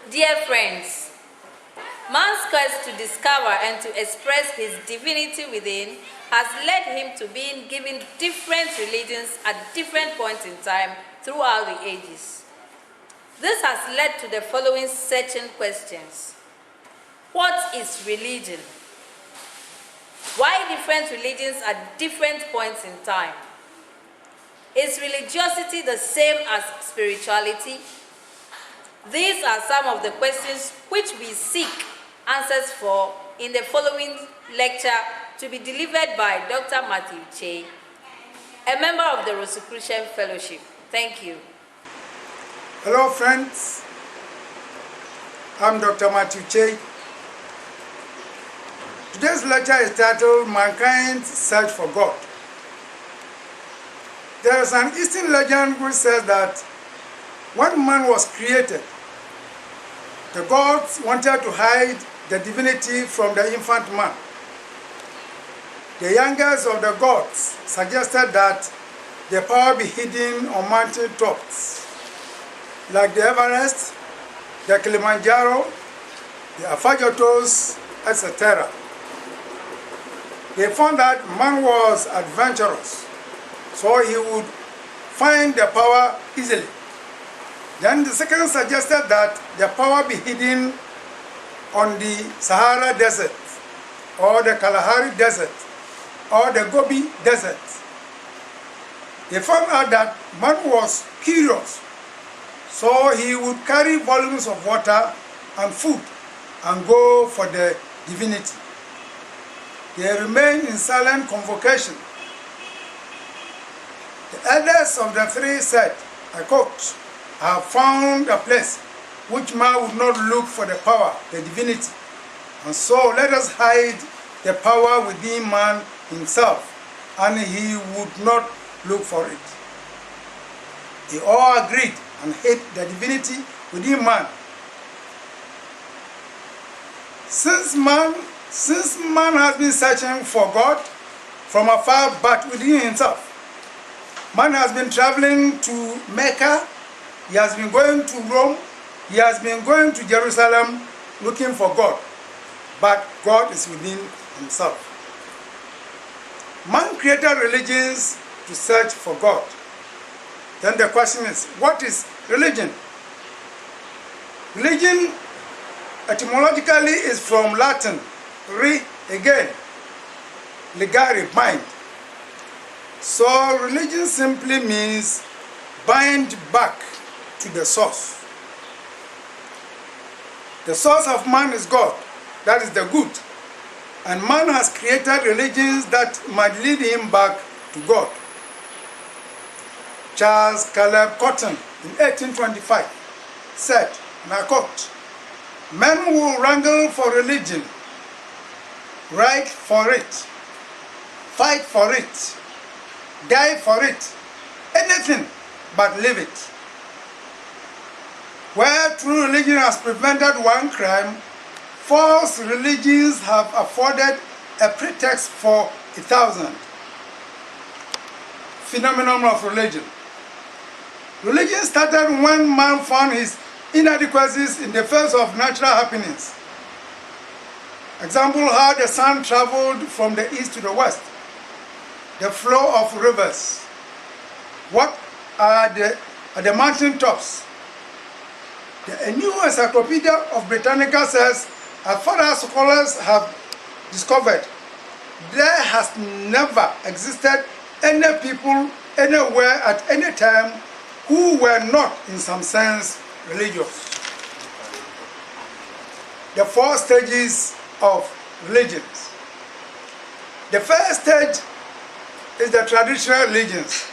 Dear friends, man's quest to discover and to express his divinity within has led him to being given different religions at different points in time throughout the ages. This has led to the following searching questions. What is religion? Why different religions at different points in time? Is religiosity the same as spirituality? These are some of the questions which we seek answers for in the following lecture to be delivered by Dr. Matthew Che, a member of the Rosicrucian Fellowship. Thank you. Hello friends, I'm Dr. Matthew Che. Today's lecture is titled Mankind's Search for God. There is an Eastern legend which says that when man was created, the gods wanted to hide the divinity from the infant man. The youngest of the gods suggested that the power be hidden on mountain tops, like the Everest, the Kilimanjaro, the Afajotos, etc. They found that man was adventurous, so he would find the power easily. Then the second suggested that the power be hidden on the Sahara Desert, or the Kalahari Desert, or the Gobi Desert. They found out that man was curious, so he would carry volumes of water and food and go for the divinity. They remained in silent convocation. The eldest of the three said, I quote, I have found a place which man would not look for the power, the divinity. And so let us hide the power within man himself, and he would not look for it. They all agreed and hid the divinity within man. Since man has been searching for God from afar but within himself, man has been traveling to Mecca, he has been going to Rome, he has been going to Jerusalem looking for God, but God is within himself. Man created religions to search for God. Then the question is, what is religion? Religion etymologically is from Latin, re again, legare, bind. So religion simply means bind back to the source. The source of man is God, that is the good. And man has created religions that might lead him back to God. Charles Caleb Cotton in 1825 said, and I quote, men will wrangle for religion, write for it, fight for it, die for it, anything but live it. Where true religion has prevented one crime, false religions have afforded a pretext for 1,000. Phenomenon of religion. Religion started when man found his inadequacies in the face of natural happenings. Example, how the sun traveled from the east to the west, the flow of rivers, what are the mountain tops. The new Encyclopedia of Britannica says, as far as scholars have discovered, there has never existed any people anywhere at any time who were not, in some sense, religious. The four stages of religions. The first stage is the traditional religions.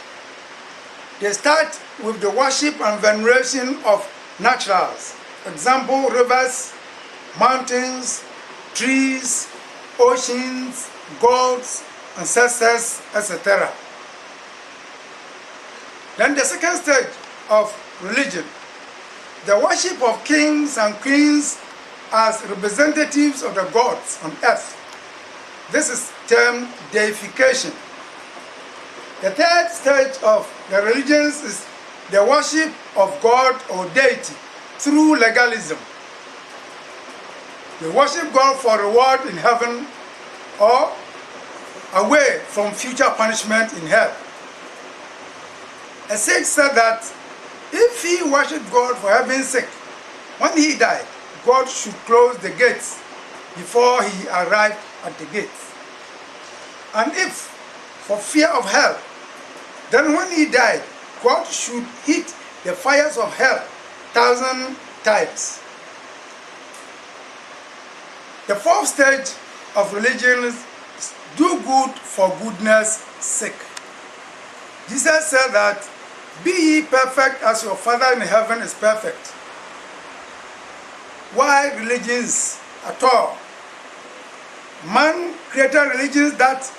They start with the worship and veneration of naturals. For example, rivers, mountains, trees, oceans, gods, ancestors, etc. Then the second stage of religion, the worship of kings and queens as representatives of the gods on earth. This is termed deification. The third stage of the religions is the worship of God or deity through legalism. They worship God for reward in heaven or away from future punishment in hell. A sage said that if he worshipped God for heaven's sake, when he died, God should close the gates before he arrived at the gates. And if for fear of hell, then when he died, God should hit the fires of hell 1,000 times. The fourth stage of religion is do good for goodness sake. Jesus said that, be ye perfect as your Father in heaven is perfect. Why religions at all? Man created religions that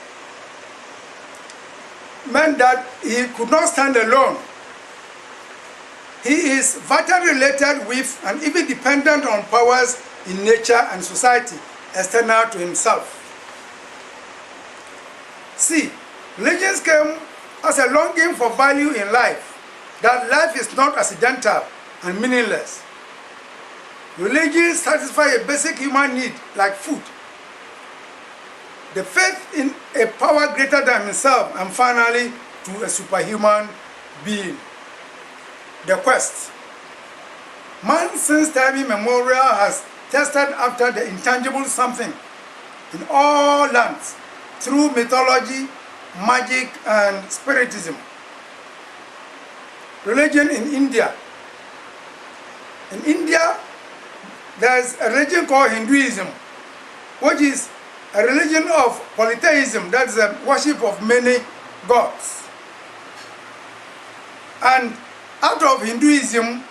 meant that he could not stand alone. He is vitally related with and even dependent on powers in nature and society external to himself. See, religions came as a longing for value in life, that life is not accidental and meaningless. Religions satisfy a basic human need like food, the faith in a power greater than himself, and finally to a superhuman being. The quest. Man since time immemorial has tested after the intangible something in all lands through mythology, magic, and spiritism. Religion in India. In India, there is a religion called Hinduism, which is a religion of polytheism, that is a worship of many gods. And out of Hinduism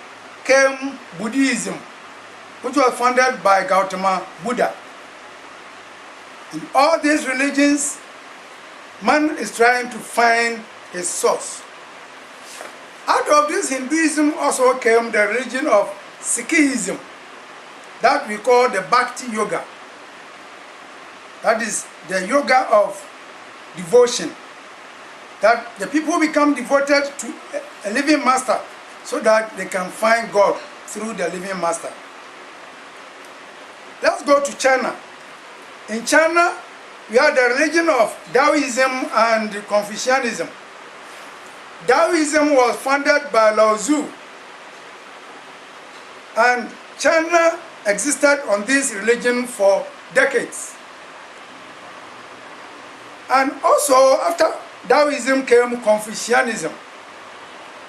came Buddhism, which was founded by Gautama Buddha. In all these religions, man is trying to find his source. Out of this Hinduism also came the religion of Sikhism, that we call the Bhakti Yoga. That is the yoga of devotion, that the people become devoted to a living master so that they can find God through the living master. Let's go to China. In China, we have the religion of Taoism and Confucianism. Taoism was founded by Lao Tzu, and China existed on this religion for decades. And also, after Taoism came Confucianism.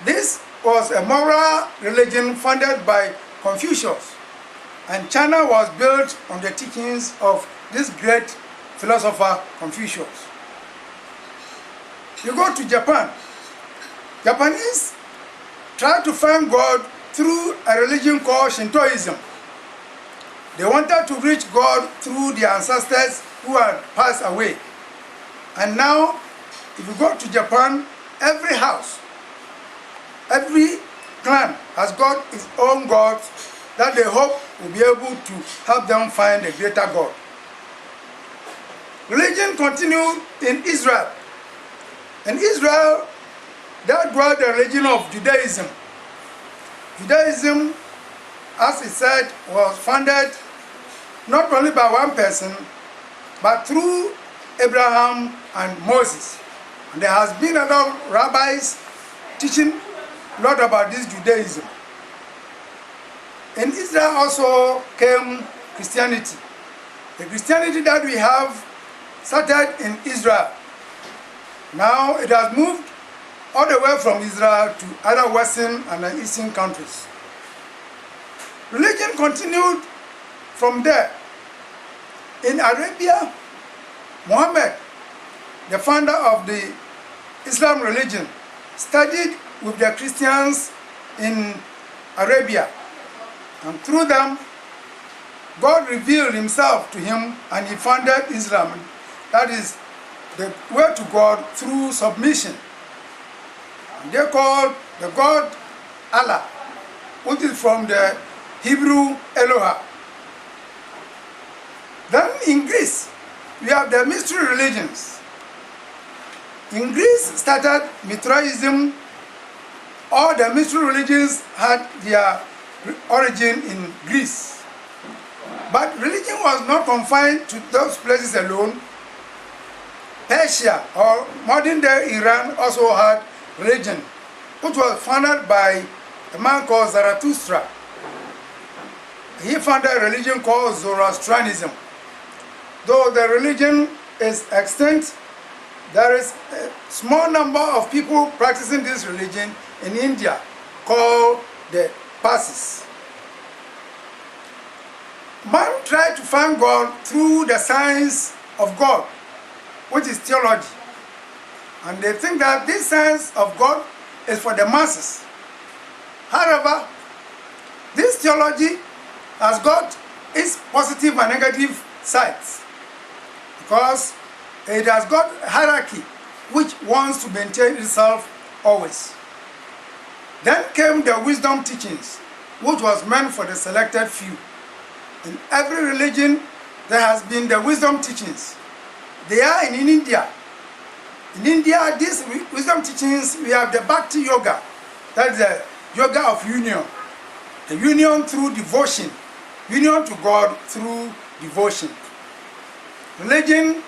This was a moral religion founded by Confucius, and China was built on the teachings of this great philosopher Confucius. You go to Japan. Japanese tried to find God through a religion called Shintoism. They wanted to reach God through their ancestors who had passed away. And now, if you go to Japan, every house, every clan has got its own gods that they hope will be able to help them find a greater God. Religion continued in Israel. In Israel, that was the religion of Judaism. Judaism, as it said, was founded not only by one person, but through Abraham and Moses. And there has been a lot of rabbis teaching a lot about this Judaism. In Israel also came Christianity. The Christianity that we have started in Israel. Now it has moved all the way from Israel to other Western and Eastern countries. Religion continued from there. In Arabia, Muhammad the founder of the Islam religion, studied with the Christians in Arabia, and through them, God revealed himself to him and he founded Islam. That is the way to God through submission. And they called the God Allah, which is from the Hebrew Eloha. Then in Greece, we have the mystery religions. In Greece started Mithraism. All the mystery religions had their origin in Greece. But religion was not confined to those places alone. Persia, or modern-day Iran, also had religion, which was founded by a man called Zarathustra. He founded a religion called Zoroastrianism. Though the religion is extinct, there is a small number of people practicing this religion in India called the Parsis. Man tried to find God through the science of God, which is theology. And they think that this science of God is for the masses. However, this theology has got its positive and negative sides, because it has got a hierarchy which wants to maintain itself always. Then came the wisdom teachings, which was meant for the selected few. In every religion, there has been the wisdom teachings. They are in India. In India, these wisdom teachings, we have the Bhakti Yoga. That is the yoga of union. The union through devotion. Union to God through devotion. Religion,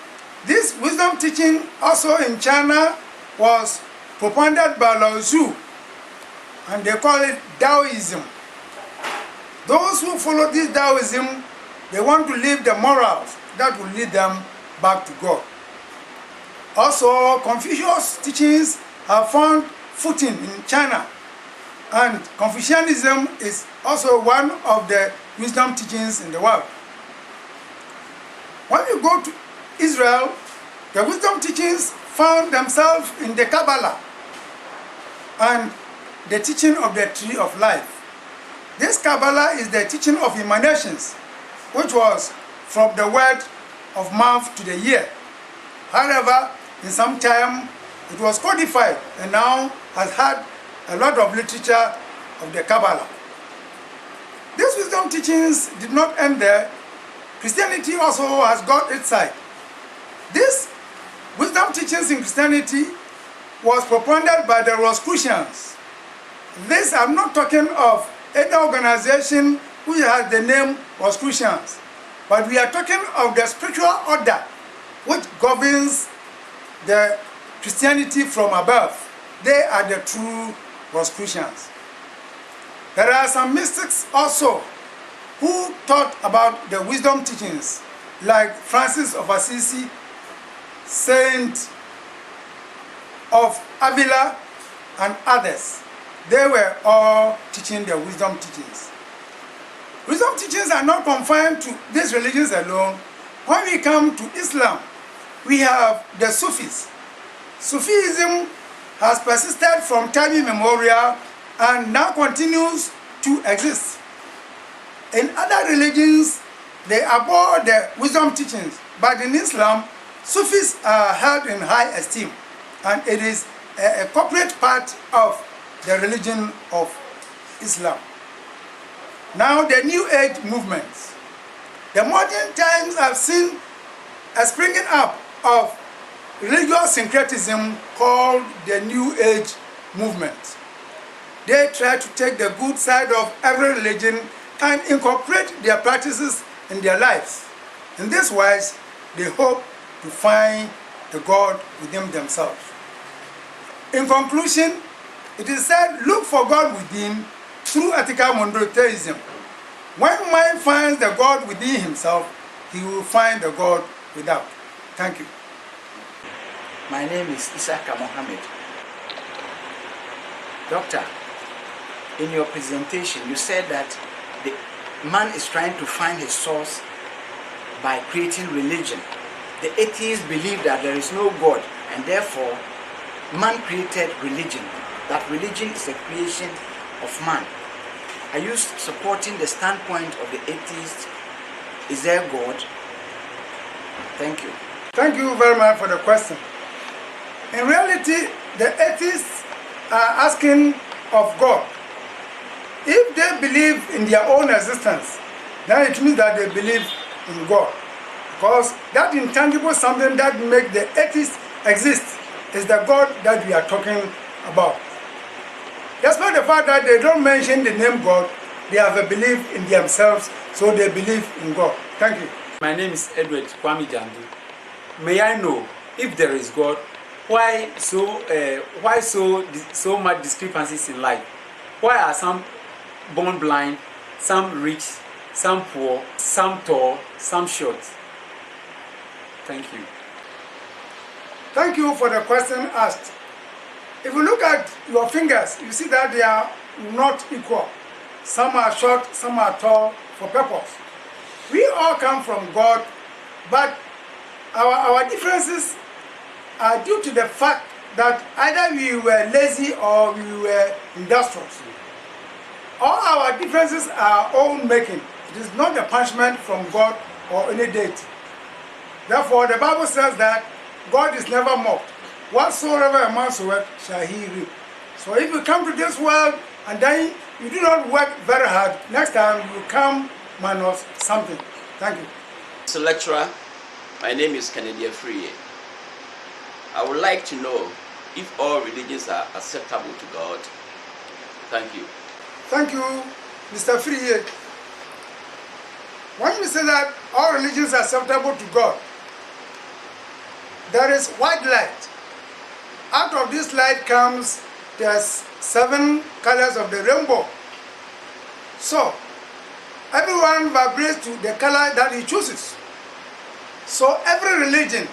this wisdom teaching also in China was propounded by Lao Tzu, and they call it Taoism. Those who follow this Taoism, they want to live the morals that will lead them back to God. Also, Confucius teachings have found footing in China, and Confucianism is also one of the wisdom teachings in the world. When you go to Israel, the wisdom teachings found themselves in the Kabbalah and the teaching of the tree of life. This Kabbalah is the teaching of emanations, which was from the word of mouth to the ear. However, in some time, it was codified and now has had a lot of literature of the Kabbalah. These wisdom teachings did not end there. Christianity also has got its side. These wisdom teachings in Christianity was propounded by the Rosicrucians. This, I'm not talking of any organization which has the name Rosicrucians, but we are talking of the spiritual order which governs the Christianity from above. They are the true Rosicrucians. There are some mystics also who taught about the wisdom teachings, like Francis of Assisi, Saint of Avila, and others. They were all teaching the wisdom teachings. Wisdom teachings are not confined to these religions alone. When we come to Islam, we have the Sufis. Sufism has persisted from time immemorial and now continues to exist. In other religions, they abhor the wisdom teachings, but in Islam, Sufis are held in high esteem, and it is a corporate part of the religion of Islam. Now, the New Age movements. The modern times have seen a springing up of religious syncretism called the New Age movement. They try to take the good side of every religion and incorporate their practices in their lives. In this wise, they hope to find the God within themselves. In conclusion, it is said, look for God within through ethical monotheism. When man finds the God within himself, he will find the God without. Thank you. My name is Isaka Mohammed. Doctor, in your presentation, you said that the man is trying to find his source by creating religion. the atheists believe that there is no God, and therefore man created religion. That religion is a creation of man. Are you supporting the standpoint of the atheists? Is there God? Thank you. Thank you very much for the question. In reality, the atheists are asking of God. If they believe in their own existence, then it means that they believe in God. Because that intangible something that makes the atheists exist is the God that we are talking about. Despite the fact that they don't mention the name God, they have a belief in themselves, so they believe in God. Thank you. My name is Edward Kwame Jandu. May I know, if there is God, why so much discrepancies in life? Why are some born blind, some rich, some poor, some tall, some short? Thank you. Thank you for the question asked. If you look at your fingers, you see that they are not equal. Some are short, some are tall for purpose. We all come from God, but our differences are due to the fact that either we were lazy or we were industrious. All our differences are our own making. It is not a punishment from God or any deity. Therefore, the Bible says that God is never mocked. Whatsoever a man soweth shall he reap. So if you come to this world and then you do not work very hard, next time you come minus something. Thank you. Mr. Lecturer, my name is Kennedy Free. I would like to know if all religions are acceptable to God. Thank you. Thank you, Mr. Free. When we say that all religions are acceptable to God, there is white light. Out of this light comes the 7 colors of the rainbow. So, everyone vibrates to the color that he chooses. So, every religion,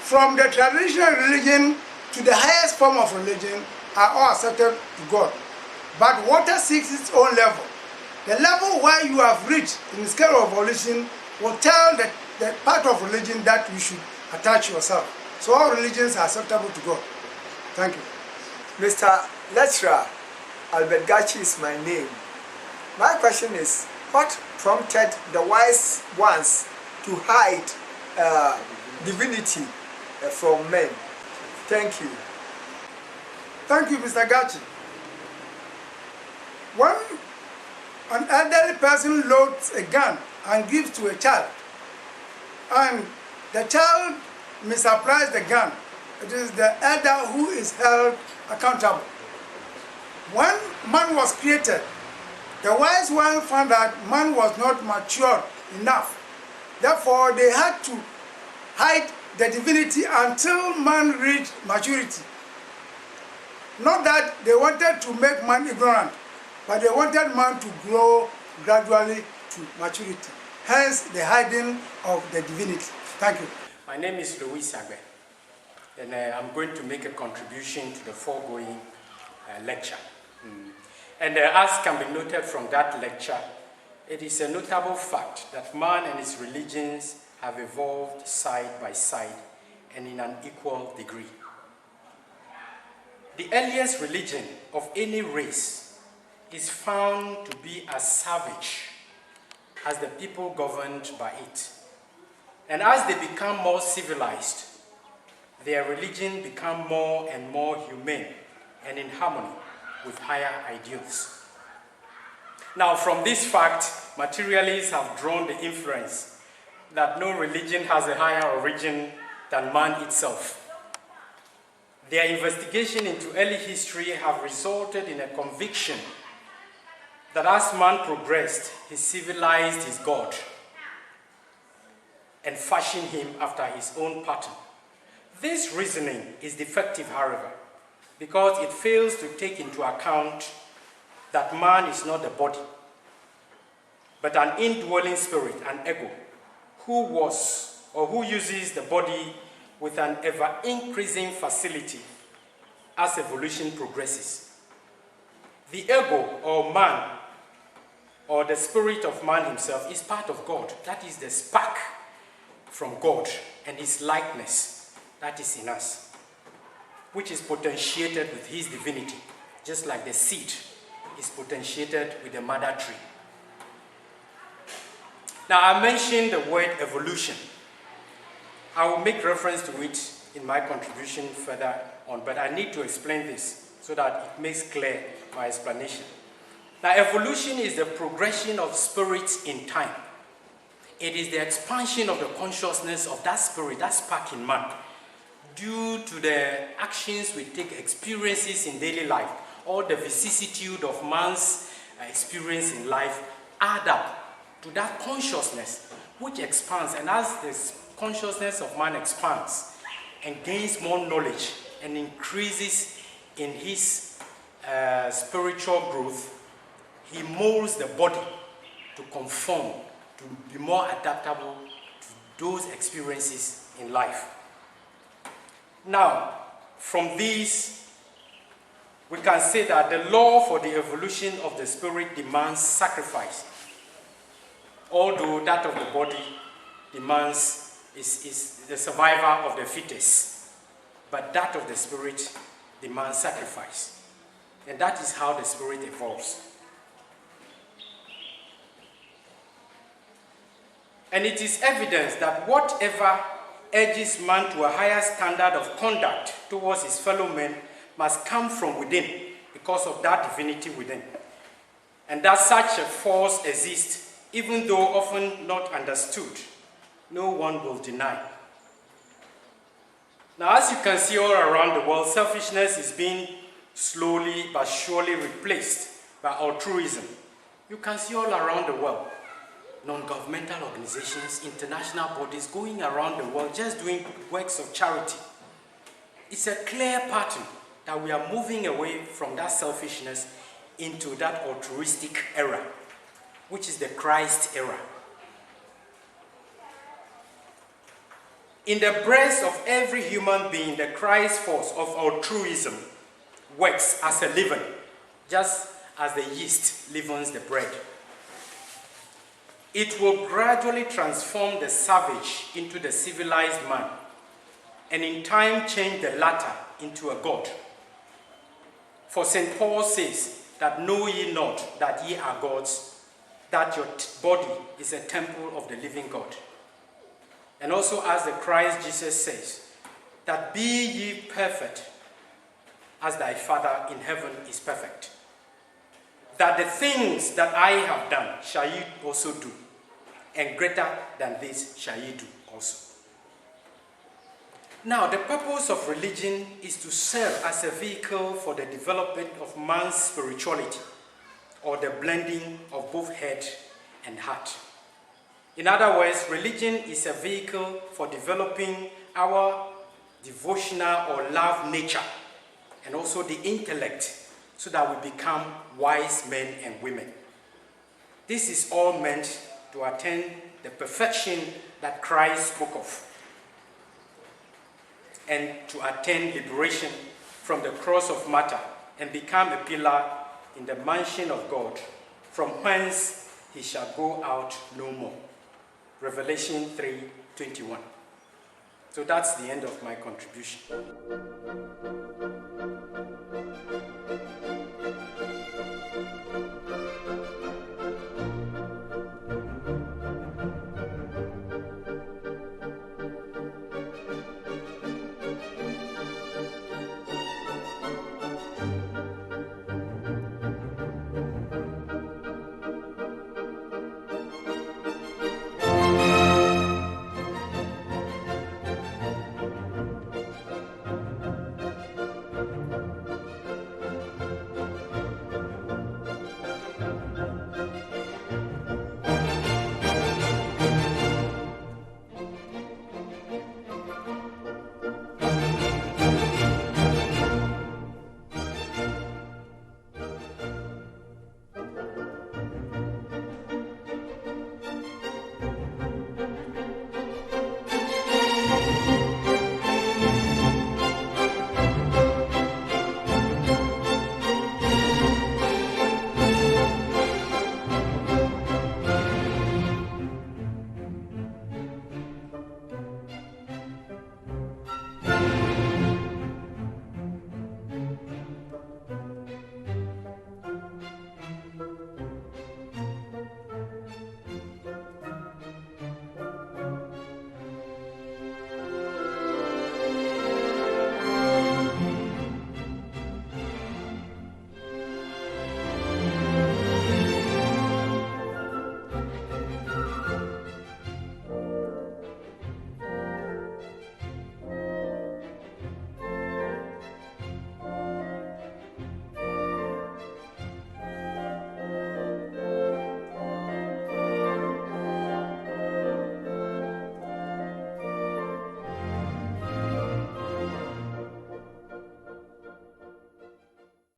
from the traditional religion to the highest form of religion, are all accepted to God. But water seeks its own level. The level where you have reached in the scale of evolution will tell the part of religion that you should attach yourself. So all religions are acceptable to God. Thank you. Mr. Lecturer, Albert Gachi is my name. My question is, what prompted the wise ones to hide divinity from men? Thank you. Thank you, Mr. Gachi. When an elderly person loads a gun and gives to a child, and the child misapplies the gun, it is the elder who is held accountable. When man was created, the wise one found that man was not matured enough. Therefore, they had to hide the divinity until man reached maturity. Not that they wanted to make man ignorant, but they wanted man to grow gradually to maturity. Hence, the hiding of the divinity. Thank you. My name is Louis Agbe, and I'm going to make a contribution to the foregoing lecture. And as can be noted from that lecture, it is a notable fact that man and his religions have evolved side by side and in an equal degree. The earliest religion of any race is found to be as savage as the people governed by it. And as they become more civilized, their religion becomes more and more humane and in harmony with higher ideals. Now, from this fact, materialists have drawn the inference that no religion has a higher origin than man itself. Their investigation into early history have resulted in a conviction that as man progressed, he civilized his God and fashioned him after his own pattern. This reasoning is defective, however, because it fails to take into account that man is not a body, but an indwelling spirit, an ego, who uses the body with an ever-increasing facility as evolution progresses. The ego, or man, or the spirit of man himself, is part of God. That is the spark from God and his likeness that is in us, which is potentiated with his divinity, just like the seed is potentiated with the mother tree. Now, I mentioned the word evolution. I will make reference to it in my contribution further on, but I need to explain this so that it makes clear my explanation. Now, evolution is the progression of spirits in time. It is the expansion of the consciousness of that spirit, that spark in man, due to the actions we take, experiences in daily life, all the vicissitude of man's experience in life add up to that consciousness which expands. And as the consciousness of man expands and gains more knowledge and increases in his spiritual growth, he molds the body to conform, to be more adaptable to those experiences in life. Now, from these, we can say that the law for the evolution of the spirit demands sacrifice, although that of the body demands is the survival of the fittest, but that of the spirit demands sacrifice. And that is how the spirit evolves. And it is evidence that whatever urges man to a higher standard of conduct towards his fellow men must come from within, because of that divinity within. And that such a force exists, even though often not understood, no one will deny. Now, as you can see all around the world, selfishness is being slowly but surely replaced by altruism. You can see all around the world non-governmental organizations, international bodies going around the world just doing works of charity. It's a clear pattern that we are moving away from that selfishness into that altruistic era, which is the Christ era. In the breast of every human being, the Christ force of altruism works as a leaven, just as the yeast leavens the bread. It will gradually transform the savage into the civilized man, and in time change the latter into a god. For St. Paul says that know ye not that ye are gods, that your body is a temple of the living God. And also as the Christ Jesus says, that be ye perfect as thy Father in heaven is perfect. That the things that I have done shall ye also do, and greater than this shall ye do also. Now, the purpose of religion is to serve as a vehicle for the development of man's spirituality, or the blending of both head and heart. In other words, religion is a vehicle for developing our devotional or love nature, and also the intellect, so that we become wise men and women. This is all meant to attain the perfection that Christ spoke of, and to attain liberation from the cross of matter and become a pillar in the mansion of God, from whence he shall go out no more. Revelation 3:21. So that's the end of my contribution.